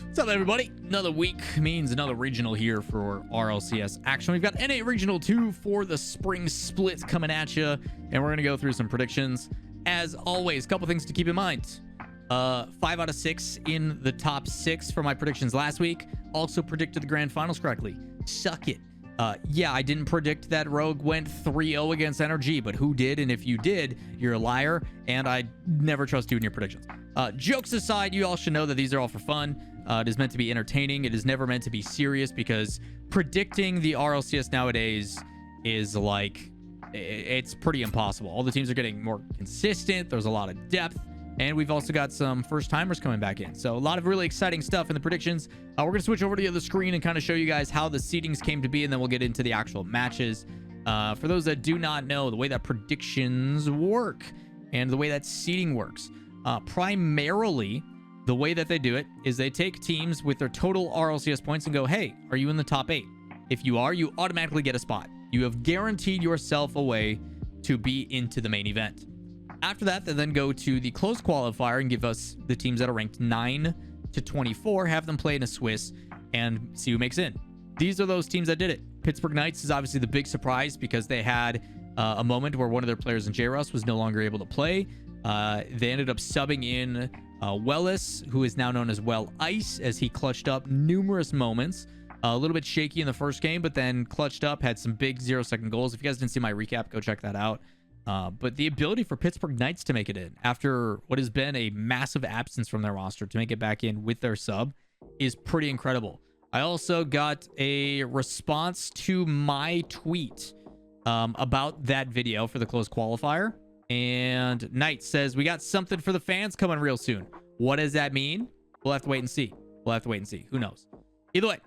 What's up, everybody? Another week means another regional here for RLCS action. We've got NA Regional 2 for the spring split coming at you, and we're going to go through some predictions. As always, a couple things to keep in mind. 5 out of 6 in the top 6 for my predictions last week. Also predicted the grand finals correctly. Suck it. Yeah, I didn't predict that Rogue went 3-0 against NRG, but who did? And if you did, you're a liar, and I never trust you in your predictions. Jokes aside, you all should know that these are all for fun. It is meant to be entertaining. It is never meant to be serious, because predicting the RLCS nowadays is like, it's pretty impossible. All the teams are getting more consistent. There's a lot of depth. And we've also got some first-timers coming back in. So a lot of really exciting stuff in the predictions. We're going to switch over to the other screen and kind of show you guys how the seedings came to be, and then we'll get into the actual matches. For those that do not know, the way that predictions work and the way that seeding works, primarily the way that they do it is they take teams with their total RLCS points and go, hey, are you in the top 8? If you are, you automatically get a spot. You have guaranteed yourself a way to be into the main event. After that, they then go to the closed qualifier and give us the teams that are ranked 9 to 24, have them play in a Swiss, and see who makes in. These are those teams that did it. Pittsburgh Knights is obviously the big surprise, because they had a moment where one of their players in JRUS was no longer able to play. They ended up subbing in Wellis, who is now known as Well Ice, as he clutched up numerous moments. A little bit shaky in the first game, but then clutched up, had some big 0-second goals. If you guys didn't see my recap, go check that out. But the ability for Pittsburgh Knights to make it in after what has been a massive absence from their roster, to make it back in with their sub, is pretty incredible. I also got a response to my tweet about that video for the closed qualifier. And Knights says, we got something for the fans coming real soon. What does that mean? We'll have to wait and see. Who knows? Either way,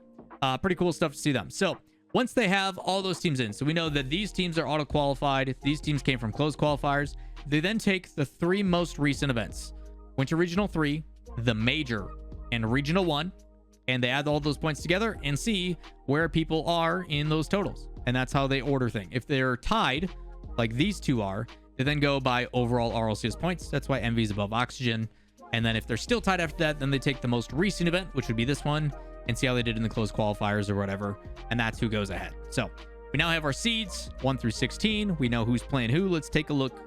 pretty cool stuff to see them. So once they have all those teams in, so we know that these teams are auto-qualified. These teams came from closed qualifiers. They then take the 3 most recent events, Winter Regional 3, the Major, and Regional 1, and they add all those points together and see where people are in those totals. And that's how they order things. If they're tied, like these two are, they then go by overall RLCS points. That's why MV is above Oxygen. And then if they're still tied after that, then they take the most recent event, which would be this one, and see how they did in the closed qualifiers or whatever, and that's who goes ahead. So we now have our seeds 1 through 16. We know who's playing who. Let's take a look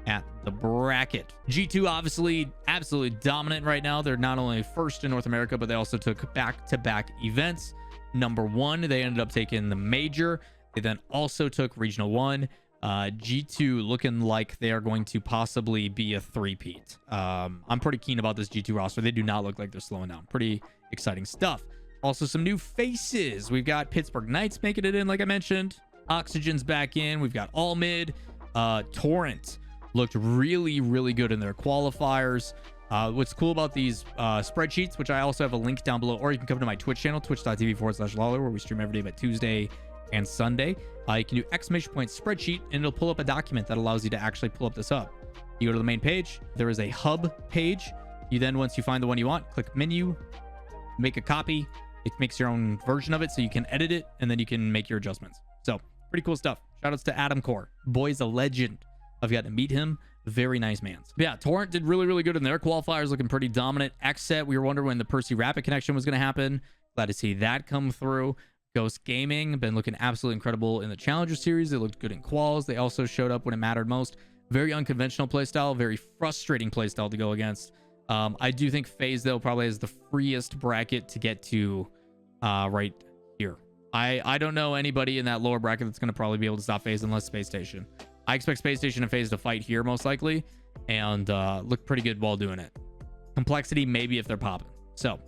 at the bracket. G2 obviously absolutely dominant right now. They're not only first in North America, but they also took back-to-back events. Number 1, they ended up taking the Major. They then also took Regional 1. G2 looking like they are going to possibly be a three-peat. I'm pretty keen about this G2 roster. They do not look like they're slowing down. Pretty exciting stuff. Also, some new faces. We've got Pittsburgh Knights making it in, like I mentioned. Oxygen's back in. We've got All Mid. Torrent looked really, really good in their qualifiers. What's cool about these spreadsheets, which I also have a link down below, or you can come to my Twitch channel, twitch.tv/Lawler, where we stream every day but Tuesday and Sunday. You can do exclamation point spreadsheet, and it'll pull up a document that allows you to actually pull up this hub. You go to the main page. There is a hub page. You then, once you find the one you want, click menu, make a copy. It makes your own version of it, so you can edit it, and then you can make your adjustments. So pretty cool stuff. Shout outs to Adam Core. Boy's a legend. I've got to meet him. Very nice man. Yeah, Torrent did really, really good in their qualifiers, looking pretty dominant. XSET, we were wondering when the Percy Rapid connection was going to happen. Glad to see that come through. Ghost Gaming, been looking absolutely incredible in the Challenger Series. They looked good in quals. They also showed up when it mattered most. Very unconventional playstyle, very frustrating playstyle to go against. I do think FaZe, though, probably has the freest bracket to get to right here. I don't know anybody in that lower bracket that's going to probably be able to stop FaZe unless Space Station. I expect Space Station and FaZe to fight here most likely, and look pretty good while doing it. Complexity, maybe, if they're popping. So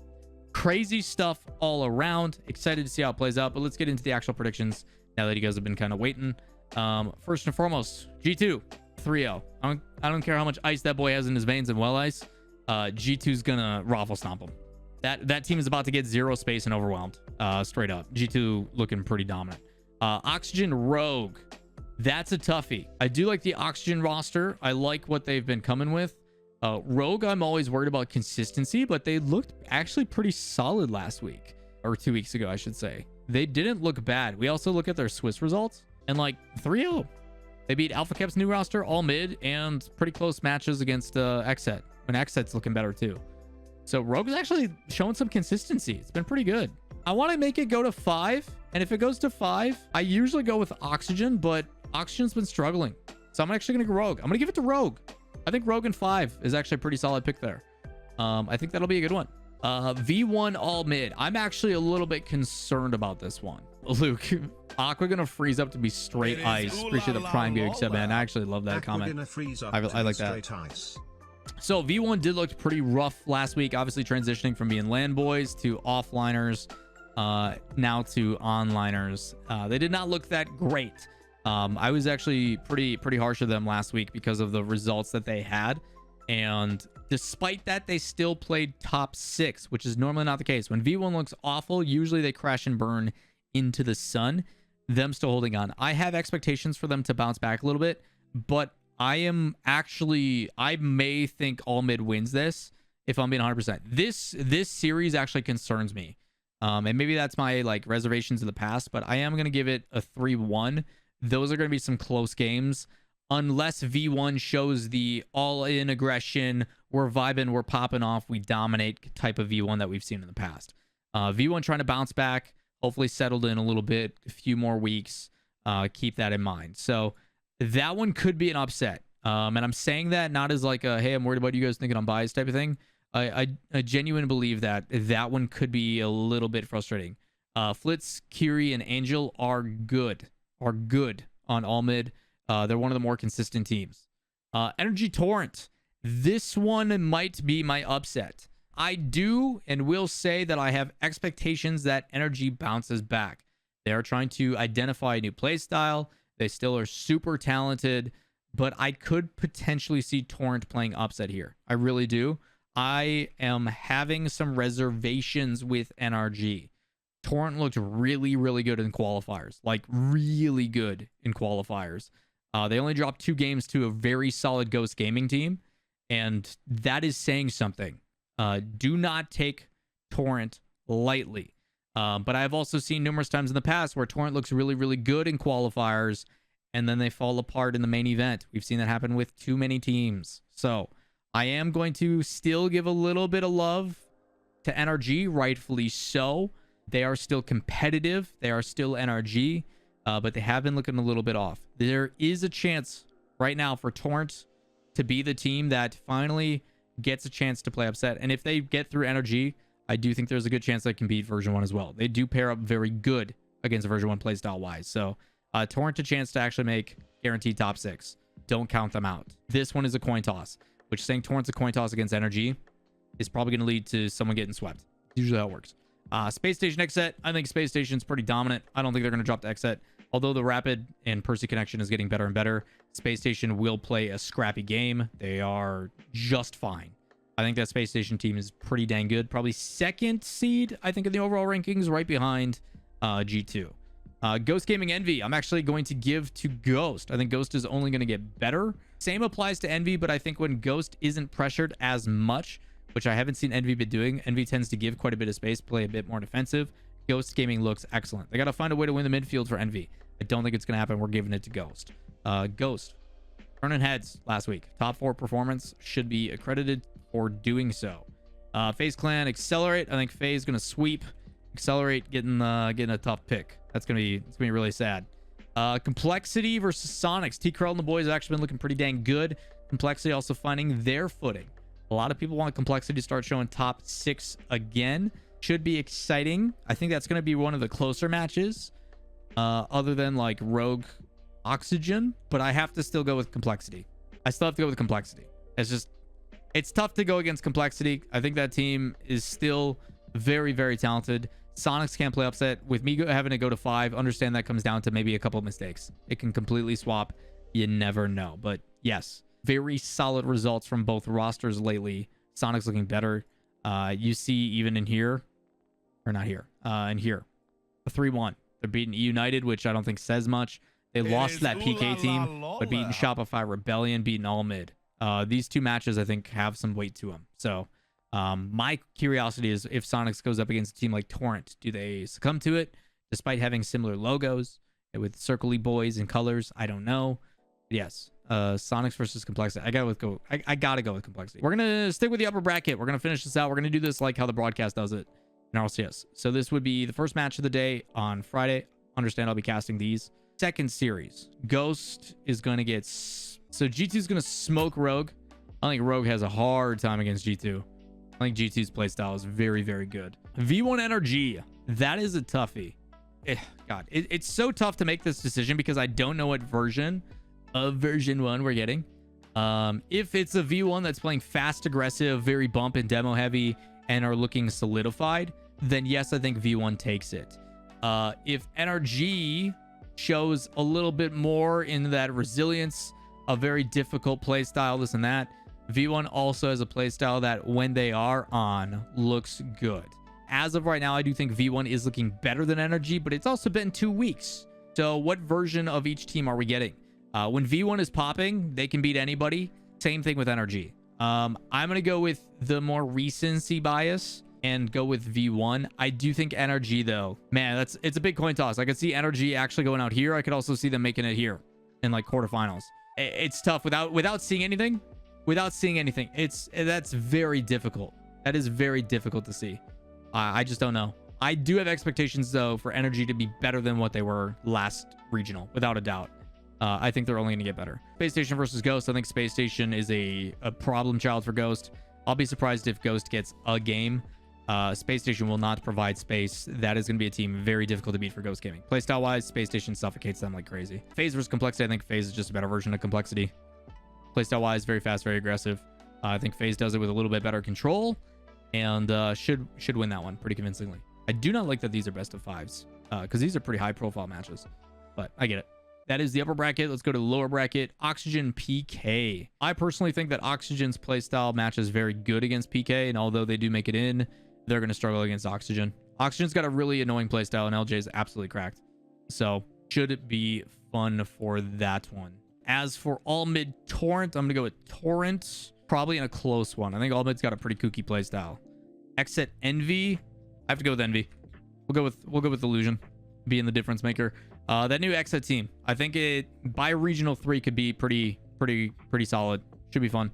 crazy stuff all around. Excited to see how it plays out, but let's get into the actual predictions now that you guys have been kind of waiting. First and foremost, G2 3-0. I don't care how much ice that boy has in his veins and Well Ice. G2's gonna raffle stomp him. That team is about to get 0 space and overwhelmed. Straight up. G2 looking pretty dominant. Oxygen Rogue. That's a toughie. I do like the Oxygen roster. I like what they've been coming with. Rogue, I'm always worried about consistency, but they looked actually pretty solid last week, or 2 weeks ago, I should say. They didn't look bad. We also look at their Swiss results, and like 3-0. They beat Alpha Cap's new roster, all mid, and pretty close matches against XSET. And XSET's looking better too. So Rogue is actually showing some consistency. It's been pretty good. I want to make it go to 5. And if it goes to 5, I usually go with Oxygen, but Oxygen's been struggling. So I'm actually going to go Rogue. I'm going to give it to Rogue. I think Rogue in 5 is actually a pretty solid pick there. I think that'll be a good one. V1 all mid. I'm actually a little bit concerned about this one. Luke, Aqua gonna freeze up to be straight ice. Appreciate the Prime Gig sub, man. I actually love that comment. I like that. So V1 did look pretty rough last week, obviously transitioning from being land boys to offliners, now to onliners. They did not look that great. I was actually pretty harsh with them last week because of the results that they had. And despite that, they still played top 6, which is normally not the case. When V1 looks awful, usually they crash and burn into the sun. Them still holding on. I have expectations for them to bounce back a little bit, but I may think all mid wins this if I'm being 100%. This series actually concerns me. And maybe that's my like reservations in the past, but I am going to give it a 3-1. Those are going to be some close games. Unless V1 shows the all-in aggression, we're vibing, we're popping off, we dominate type of V1 that we've seen in the past. V1 trying to bounce back, hopefully settled in a little bit, a few more weeks. Keep that in mind. So that one could be an upset. And I'm saying that not as like a, hey, I'm worried about you guys thinking I'm biased type of thing. I genuinely believe that that one could be a little bit frustrating. Flitz, Kiri, and Angel are good on all mid. They're one of the more consistent teams. Energy Torrent. This one might be my upset. I do and will say that I have expectations that Energy bounces back. They are trying to identify a new playstyle. They still are super talented, but I could potentially see Torrent playing upset here. I really do. I am having some reservations with NRG. Torrent looked really, really good in qualifiers. Like, really good in qualifiers. They only dropped 2 games to a very solid Ghost Gaming team, and that is saying something. Do not take Torrent lightly. But I've also seen numerous times in the past where Torrent looks really, really good in qualifiers, and then they fall apart in the main event. We've seen that happen with too many teams. So I am going to still give a little bit of love to NRG, rightfully so. They are still competitive. They are still NRG. But they have been looking a little bit off. There is a chance right now for Torrent to be the team that finally gets a chance to play upset. And if they get through NRG, I do think there's a good chance they can beat version 1 as well. They do pair up very good against version 1 playstyle wise. So Torrent a chance to actually make guaranteed top 6. Don't count them out. This one is a coin toss, which saying Torrent's a coin toss against NRG is probably going to lead to someone getting swept. Usually how it works. Space Station X-Set. I think Space Station's pretty dominant. I don't think they're going to drop the X-Set. Although the Rapid and Percy connection is getting better and better, Space Station will play a scrappy game. They are just fine. I think that Space Station team is pretty dang good. Probably 2nd seed, I think, in the overall rankings, right behind G2. Ghost Gaming Envy, I'm actually going to give to Ghost. I think Ghost is only going to get better. Same applies to Envy, but I think when Ghost isn't pressured as much, which I haven't seen Envy be doing, Envy tends to give quite a bit of space, play a bit more defensive. Ghost Gaming looks excellent. They got to find a way to win the midfield for Envy. I don't think it's going to happen. We're giving it to Ghost. Ghost, turning heads last week. Top 4 performance, should be accredited for doing so. FaZe Clan, Accelerate. I think FaZe going to sweep. Accelerate getting a tough pick. It's gonna be really sad. Complexity versus Sonics. T-Curl and the boys have actually been looking pretty dang good. Complexity also finding their footing. A lot of people want Complexity to start showing top 6 again. Should be exciting. I think that's going to be one of the closer matches, other than like Rogue Oxygen, but I have to still go with Complexity. I still have to go with Complexity. It's tough to go against Complexity. I think that team is still very, very talented. Sonics can't play upset. With me having to go to 5, understand that comes down to maybe a couple of mistakes. It can completely swap. You never know. But yes, very solid results from both rosters lately. Sonics looking better. You see even in here, or not here, in here, a 3-1. They're beating United, which I don't think says much. They lost to that PK team, but beating Shopify Rebellion, beating all mid. These 2 matches, I think, have some weight to them. So my curiosity is if Sonics goes up against a team like Torrent, do they succumb to it despite having similar logos with Circle-y boys and colors? I don't know. Yes. Sonics versus complexity. I gotta go with complexity. We're gonna stick with the upper bracket. We're gonna finish this out. We're gonna do this like how the broadcast does it in RLCS. So this would be the first match of the day on Friday. Understand I'll be casting these. Second series. Ghost is gonna get so G2 is gonna smoke Rogue. I think Rogue has a hard time against G2. I think G2's playstyle is very, very good. V1 NRG. That is a toughie. God, it's so tough to make this decision because I don't know what version of version 1 we're getting. If it's a V1 that's playing fast, aggressive, very bump and demo heavy, and are looking solidified, then yes, I think V1 takes it. If NRG shows a little bit more in that resilience, a very difficult playstyle, this and that, V1 also has a playstyle that when they are on looks good. As of right now, I do think V1 is looking better than NRG, but it's also been 2 weeks. So what version of each team are we getting? When V1 is popping, they can beat anybody. Same thing with NRG. I'm going to go with the more recency bias and go with V1. I do think NRG, though, man, it's a big coin toss. I could see NRG actually going out here. I could also see them making it here in like quarterfinals. It's tough without seeing anything. Without seeing anything, that's very difficult. That is very difficult to see. I just don't know. I do have expectations, though, for NRG to be better than what they were last regional, without a doubt. I think they're only going to get better. Space Station versus Ghost. I think Space Station is a problem child for Ghost. I'll be surprised if Ghost gets a game. Space Station will not provide space. That is going to be a team very difficult to beat for Ghost Gaming. Playstyle-wise, Space Station suffocates them like crazy. FaZe versus Complexity. I think FaZe is just a better version of Complexity. Playstyle-wise, very fast, very aggressive. I think FaZe does it with a little bit better control and should win that one pretty convincingly. I do not like that these are best of 5s because these are pretty high-profile matches, but I get it. That is the upper bracket. Let's go to the lower bracket. Oxygen PK. I personally think that Oxygen's playstyle matches very good against PK, and although they do make it in, they're going to struggle against Oxygen. Oxygen's got a really annoying playstyle, and LJ is absolutely cracked. So should it be fun for that one. As for all mid Torrent, I'm going to go with Torrent. Probably in a close one. I think all mid's got a pretty kooky playstyle. Exit Envy. I have to go with Envy. We'll go with Illusion being the difference maker. That new Exit team, I think it by regional 3 could be pretty solid. Should be fun.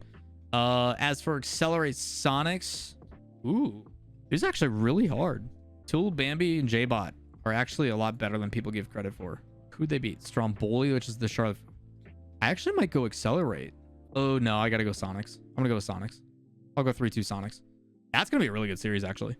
As for Accelerate Sonics, ooh, this is actually really hard. Tool, Bambi, and J-Bot are actually a lot better than people give credit for. Who'd they beat? Stromboli, which is the Charlotte. I actually might go Accelerate. Oh no, I gotta go Sonics. I'm gonna go with Sonics. I'll go 3-2 Sonics. That's gonna be a really good series, actually.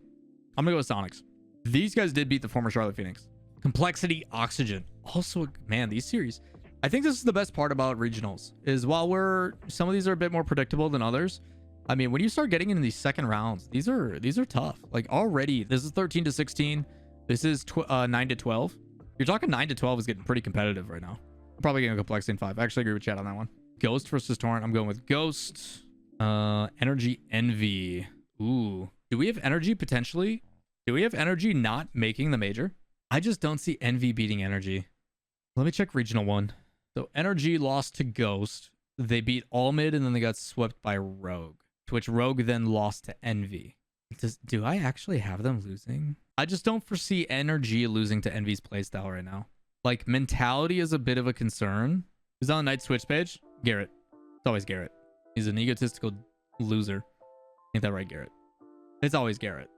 I'm gonna go with Sonics. These guys did beat the former Charlotte Phoenix. Complexity, Oxygen. Also, man, these series. I think this is the best part about regionals is while some of these are a bit more predictable than others. I mean, when you start getting into these second rounds, these are tough. Like already, this is 13-16. This is 9-12. You're talking 9-12 is getting pretty competitive right now. I'm probably getting a Complexity in 5. I actually agree with Chad on that one. Ghost versus Torrent. I'm going with Ghost. Energy Envy. Ooh. Do we have Energy potentially? Do we have Energy not making the major? I just don't see Envy beating Energy. Let me check regional 1. So Energy lost to Ghost. They beat All Mid and then they got swept by Rogue. To which Rogue then lost to Envy. Do I actually have them losing? I just don't foresee Energy losing to Envy's playstyle right now. Like, mentality is a bit of a concern. Who's on the Night Switch page? Garrett. It's always Garrett. He's an egotistical loser. Ain't that right, Garrett? It's always Garrett.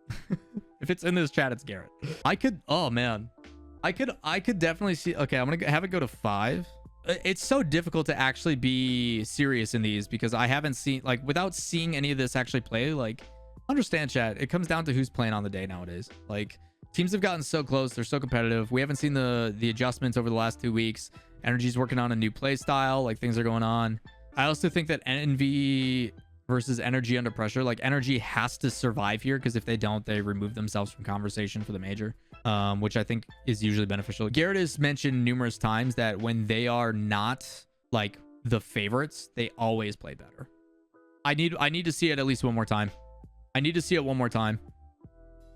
If it's in this chat, it's Garrett. Oh man. I could definitely see. Okay, I'm gonna have it go to 5. It's so difficult to actually be serious in these because I haven't seen, like, without seeing any of this actually play, like, understand, chat. It comes down to who's playing on the day nowadays. Like, teams have gotten so close. They're so competitive. We haven't seen the adjustments over the last 2 weeks. Energy's working on a new play style. Like, things are going on. I also think that Envy versus Energy under pressure, like, Energy has to survive here because if they don't, they remove themselves from conversation for the major, which I think is usually beneficial. Garrett has mentioned numerous times that when they are not, like, the favorites, they always play better. I need to see it at least one more time. I need to see it one more time.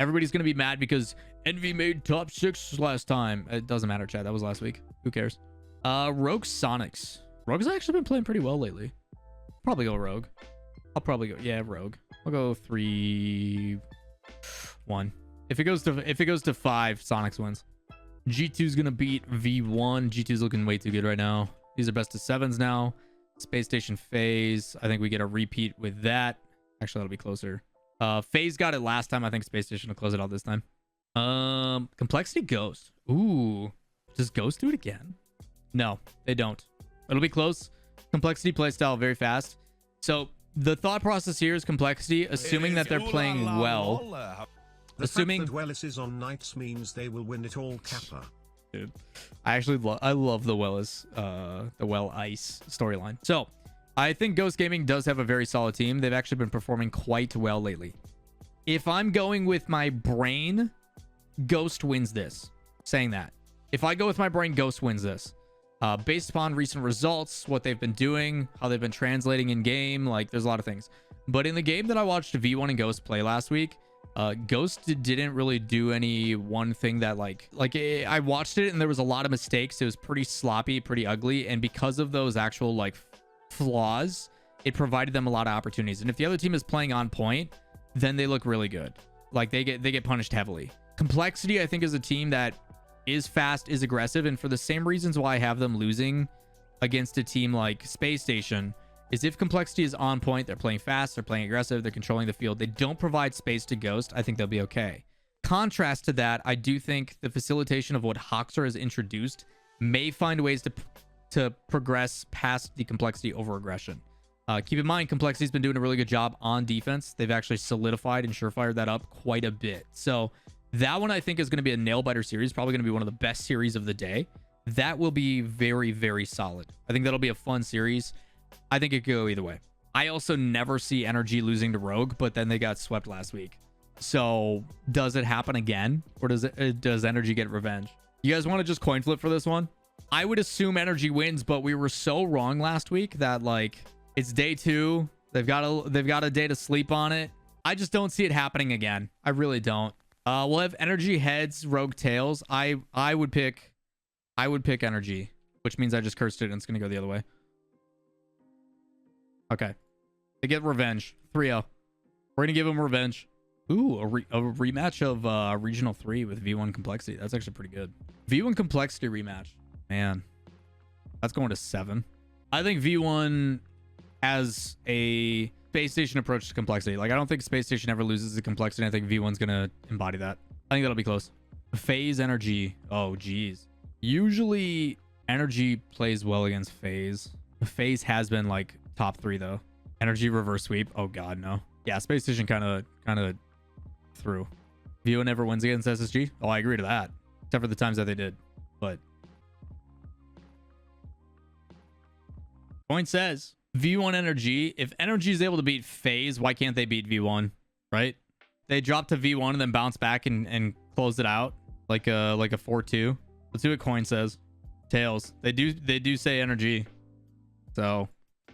Everybody's going to be mad because Envy made top 6 last time. It doesn't matter, chat. That was last week. Who cares? Rogue Sonics. Rogue's actually been playing pretty well lately. Probably go Rogue. I'll probably go, yeah, Rogue. I'll go 3-1. If it goes to 5, Sonics wins. G2's gonna beat V1. G2's looking way too good right now. These are best of sevens now. Space Station phase. I think we get a repeat with that. Actually, that'll be closer. Phase got it last time. I think Space Station will close it out this time. Complexity Ghost. Ooh. Does Ghost do it again? No, they don't. It'll be close. Complexity playstyle very fast. So the thought process here is Complexity, assuming that they're playing well. Assuming that Wellis is on Knights means they will win it all, Kappa. Dude, I love the Wellis, the Well Ice storyline. So I think Ghost Gaming does have a very solid team. They've actually been performing quite well lately. If I'm going with my brain, Ghost wins this. Saying that. If I go with my brain, Ghost wins this. Based upon recent results, what they've been doing, how they've been translating in game, like there's a lot of things. But in the game that I watched V1 and Ghost play last week, Ghost didn't really do any one thing that I watched it and there was a lot of mistakes. It was pretty sloppy, pretty ugly, and because of those actual like flaws, it provided them a lot of opportunities. And if the other team is playing on point, then they look really good. Like they get punished heavily. Complexity, I think, is a team that is fast, is aggressive, and for the same reasons why I have them losing against a team like Space Station is if Complexity is on point, they're playing fast, they're playing aggressive, they're controlling the field, they don't provide space to Ghost, I think they'll be okay. Contrast to that, I do think the facilitation of what Hoxer has introduced may find ways to progress past the Complexity over aggression. Keep in mind, Complexity's been doing a really good job on defense. They've actually solidified and surefired that up quite a bit. So that one I think is going to be a nail-biter series, probably going to be one of the best series of the day. That will be very, very solid. I think that'll be a fun series. I think it could go either way. I also never see Energy losing to Rogue, but then they got swept last week. So does it happen again, or does Energy get revenge? You guys want to just coin flip for this one? I would assume Energy wins, but we were so wrong last week that like it's day 2. They've got a day to sleep on it. I just don't see it happening again. I really don't. We'll have Energy heads, Rogue tails. I would pick Energy, which means I just cursed it and it's gonna go the other way. Okay. They get revenge. 3-0. We're gonna give them revenge. Ooh, a rematch of Regional 3 with V1 Complexity. That's actually pretty good. V1 Complexity rematch. Man. That's going to 7. I think V1 has a Space Station approach to Complexity. Like, I don't think Space Station ever loses the Complexity. I think V1's gonna embody that. I think that'll be close. Phase Energy. Oh, geez. Usually, Energy plays well against Phase. Phase has been, like, top 3, though. Energy reverse sweep. Oh, God, no. Yeah, Space Station kind of through. V1 never wins against SSG. Oh, I agree to that. Except for the times that they did. But point says V1 Energy. If Energy is able to beat Phase, why can't they beat V1? Right? They drop to V1 and then bounce back and close it out like a 4-2. Let's see what coin says. Tails. They do say Energy. So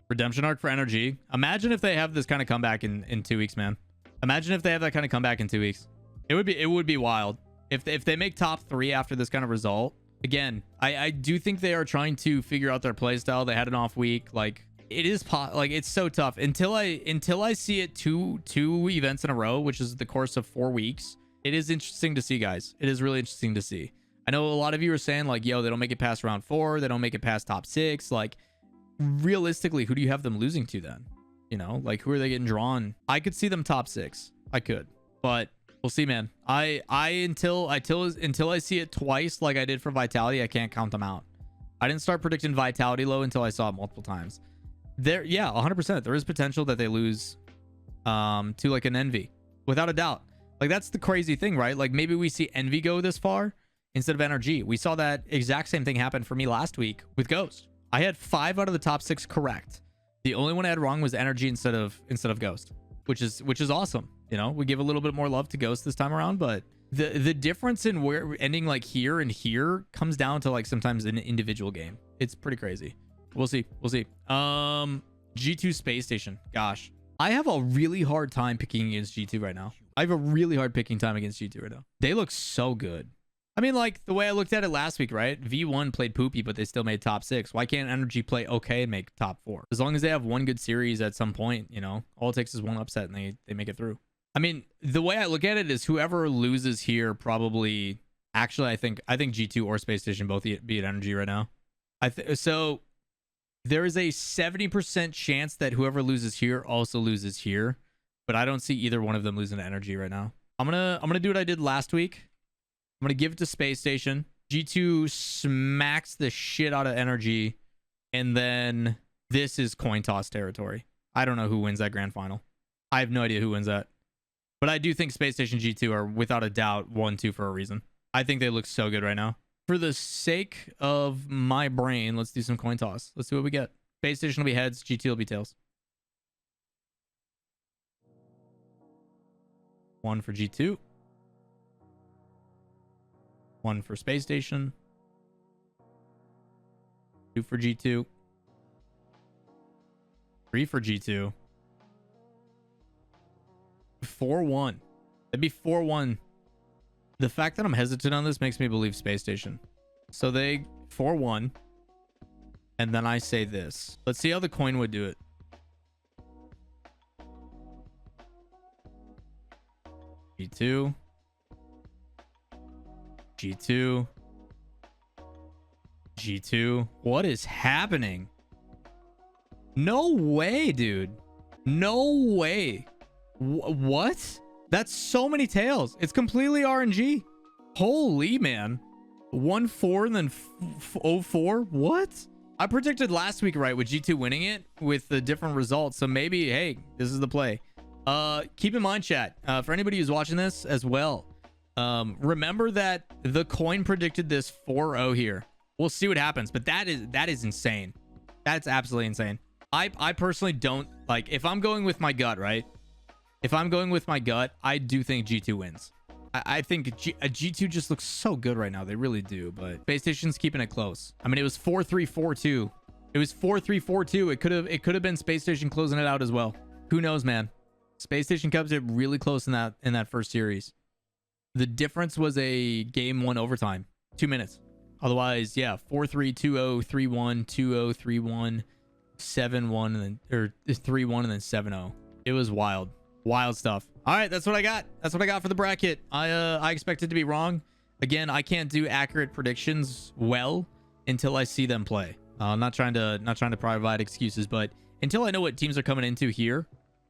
redemption arc for Energy. Imagine if they have this kind of comeback in 2 weeks, man. Imagine if they have that kind of comeback in 2 weeks. It would be wild. If they make top 3 after this kind of result. Again, I do think they are trying to figure out their play style. They had an off week. Like it is like it's so tough until I see it two events in a row, which is the course of 4 weeks. It is interesting to see, guys. It is really interesting to see. I know a lot of you are saying like, yo, they don't make it past round 4. They don't make it past top 6. Like realistically, who do you have them losing to then? You know, like who are they getting drawn? I could see them top 6. I could, but we'll see, man. Until I see it twice, like I did for Vitality, I can't count them out. I didn't start predicting Vitality low until I saw it multiple times. Yeah, 100%. There is potential that they lose to like an Envy, without a doubt. Like that's the crazy thing, right? Like maybe we see Envy go this far instead of NRG. We saw that exact same thing happen for me last week with Ghost. I had 5 out of the top 6 correct. The only one I had wrong was Energy instead of Ghost, which is awesome. You know, we give a little bit more love to Ghost this time around, but the difference in where ending like here and here comes down to like sometimes an individual game. It's pretty crazy. We'll see. G2 Space Station. Gosh, I have a really hard time picking against G2 right now. I have a really hard picking time against G2 right now. They look so good. I mean, like the way I looked at it last week, right? V1 played poopy, but they still made top 6. Why can't Energy play okay and make top 4? As long as they have one good series at some point, you know, all it takes is one upset and they make it through. I mean, the way I look at it is whoever loses here probably... Actually, I think G2 or Space Station both beat Energy right now. So There is a 70% chance that whoever loses here also loses here, but I don't see either one of them losing energy right now. I'm gonna do what I did last week. I'm gonna give it to Space Station. G2 smacks the shit out of energy, and then this is coin toss territory. I don't know who wins that grand final. I have no idea who wins that. But I do think Space Station G2 are without a doubt 1-2 for a reason. I think they look so good right now. For the sake of my brain, let's do some coin toss. Let's see what we get. Space Station will be heads, G2 will be tails. 1 for G2. 1 for Space Station. 2 for G2. 3 for G2. 4-1. That'd be 4-1. The fact that I'm hesitant on this makes me believe Space Station. So they 4-1. And then I say this. Let's see how the coin would do it. G2. G2. G2. What is happening? No way, dude. No way. What? That's so many tails. It's completely RNG. Holy man. 1-4 and then 0-4. What? I predicted last week right with G2 winning it with the different results. So maybe, hey, this is the play. Keep in mind, chat, for anybody who's watching this as well, remember that the coin predicted this 4-0 here. We'll see what happens, but that is insane. That's absolutely insane. I personally don't like, if I'm going with my gut, right? If I'm going with my gut, I do think G2 wins. I think G2 just looks so good right now. They really do, but Space Station's keeping it close. I mean, it was 4-3, 4-2. It was 4-3, 4-2. It could have been Space Station closing it out as well. Who knows, man? Space Station kept it really close in that first series. The difference was a game 1 overtime, 2 minutes. Otherwise, yeah, 4-3, 2-0, 3-1, 2-0, 3-1, 7-1, and then 3-1 and then 7-0. It was wild. Wild stuff. All right, that's what I got. That's what I got for the bracket. I expected to be wrong. Again, I can't do accurate predictions well until I see them play. I'm not trying to provide excuses, but until I know what teams are coming into here,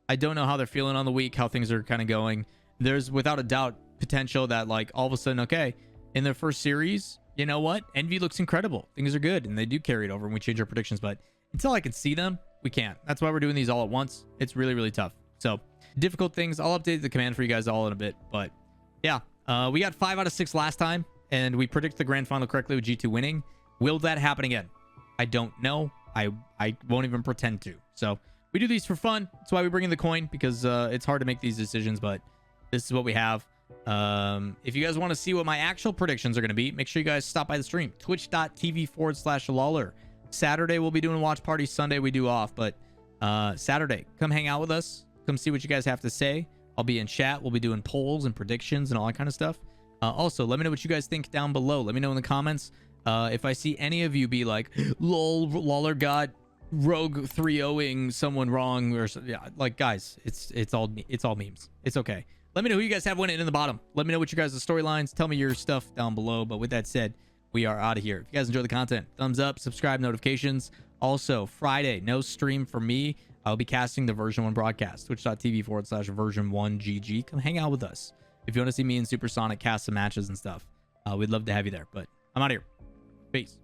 I don't know how they're feeling on the week, how things are kind of going. There's without a doubt potential that like all of a sudden, okay, in their first series, you know what? Envy looks incredible. Things are good, and they do carry it over, and we change our predictions. But until I can see them, we can't. That's why we're doing these all at once. It's really, really tough. So difficult things. I'll update the command for you guys all in a bit. But yeah, we got 5 out of 6 last time, and we predicted the grand final correctly with G2 winning. Will that happen again? I don't know. I won't even pretend to. So we do these for fun. That's why we bring in the coin, because it's hard to make these decisions, but this is what we have. If you guys want to see what my actual predictions are going to be, make sure you guys stop by the stream. Twitch.tv/Lawler. Saturday we'll be doing a watch party. Sunday we do off, but Saturday, come hang out with us. Come see what you guys have to say. I'll be in chat. We'll be doing polls and predictions and all that kind of stuff. Also, let me know what you guys think down below. Let me know in the comments. If I see any of you be like, lol, Lawler got rogue 3-0ing someone wrong, or yeah, like, guys, it's all memes. It's okay. Let me know who you guys have winning in the bottom. Let me know what you guys' storylines. Tell me your stuff down below. But with that said, we are out of here. If you guys enjoy the content, thumbs up, subscribe, notifications. Also, Friday, no stream for me. I'll be casting the version 1 broadcast. Twitch.tv/version1GG. Come hang out with us. If you want to see me and Supersonic cast some matches and stuff, we'd love to have you there. But I'm out of here. Peace.